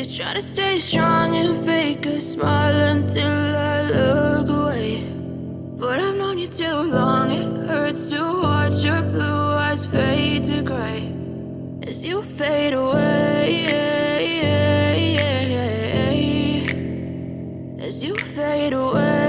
you're trying to stay strong and fake a smile until I look away. But I've known you too long, it hurts to watch your blue eyes fade to gray as you fade away, as you fade away.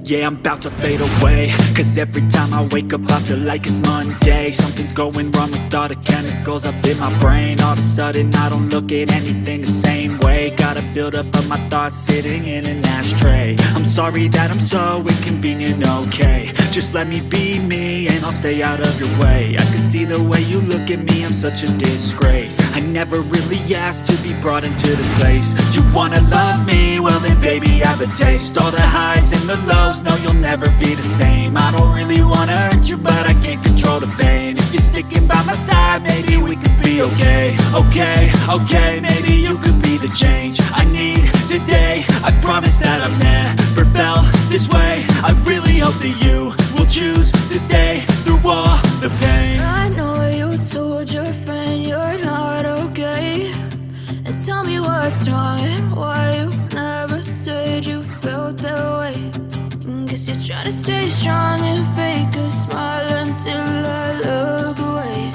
Yeah, I'm about to fade away, cause every time I wake up I feel like it's Monday. Something's going wrong with all the chemicals up in my brain. All of a sudden I don't look at anything the same way. Got a build up of my thoughts sitting in an ashtray. I'm sorry that I'm so inconvenient, okay. Just let me be me and I'll stay out of your way. I can see the way you look at me, I'm such a disgrace. I never really asked to be brought into this place. You wanna love me? Well then baby have a taste. All the highs and the lows, no you'll never be the same. I don't really wanna hurt you but I can't control the pain. If you're sticking by my side maybe we could be okay. Okay, maybe you could be the change I need today. I promise that I've never felt this way. I really hope that you will choose to stay through all the pain. I know you told your friend you're not okay, and tell me what's wrong and why you never said you felt that way. Guess you're trying to stay strong and fake a smile until I look away.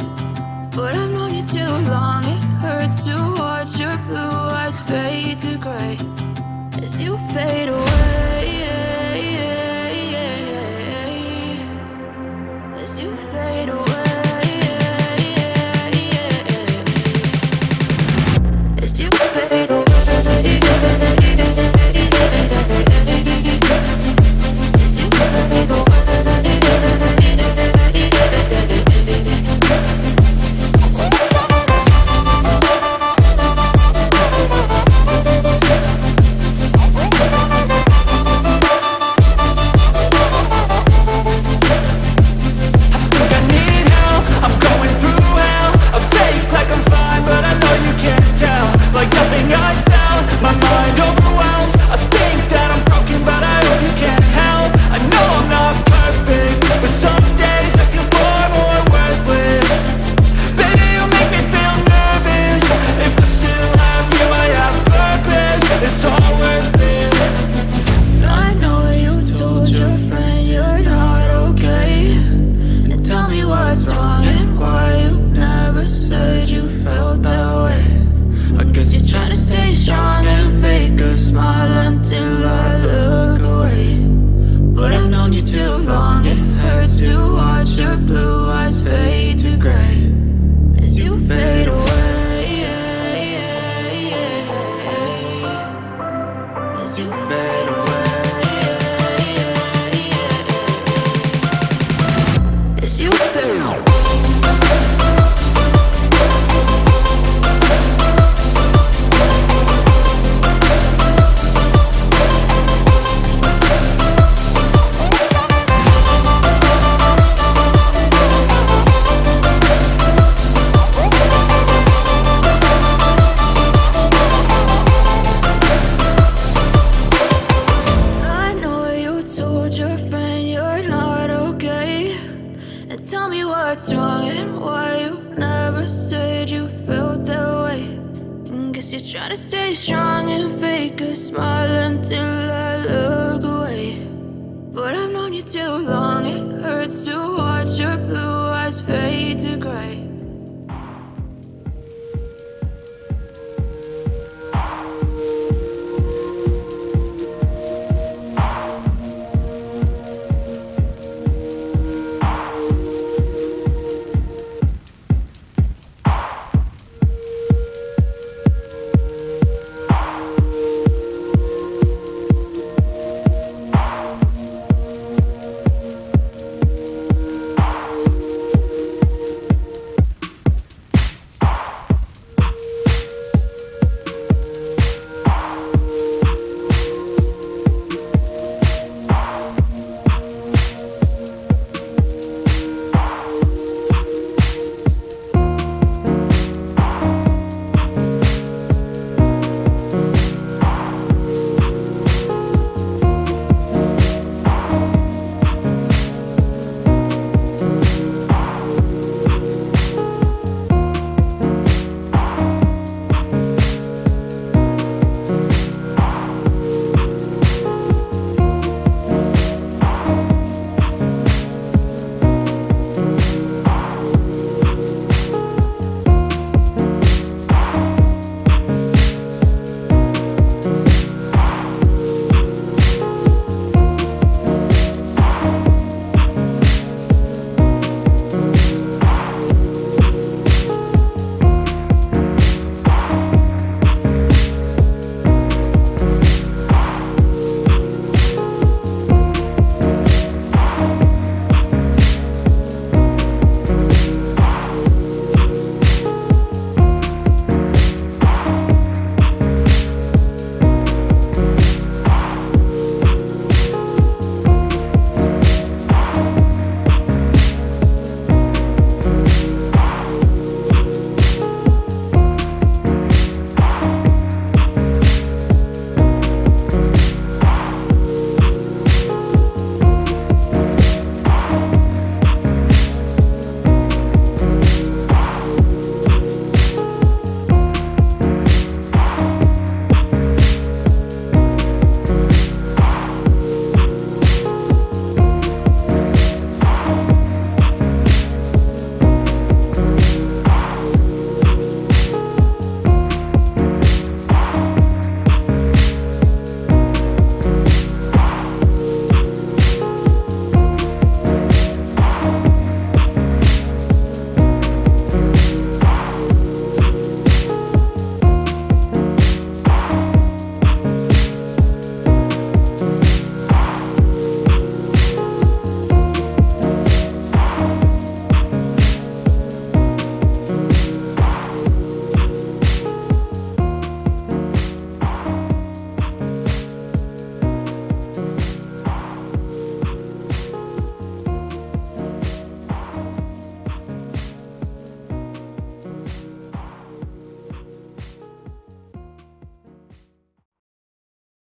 But I've known you too long, it hurts to watch your blue eyes fade to gray as you fade away, as you fade away, as you fade away. Try to stay strong and fake a smile until I look away. But I've known you too long.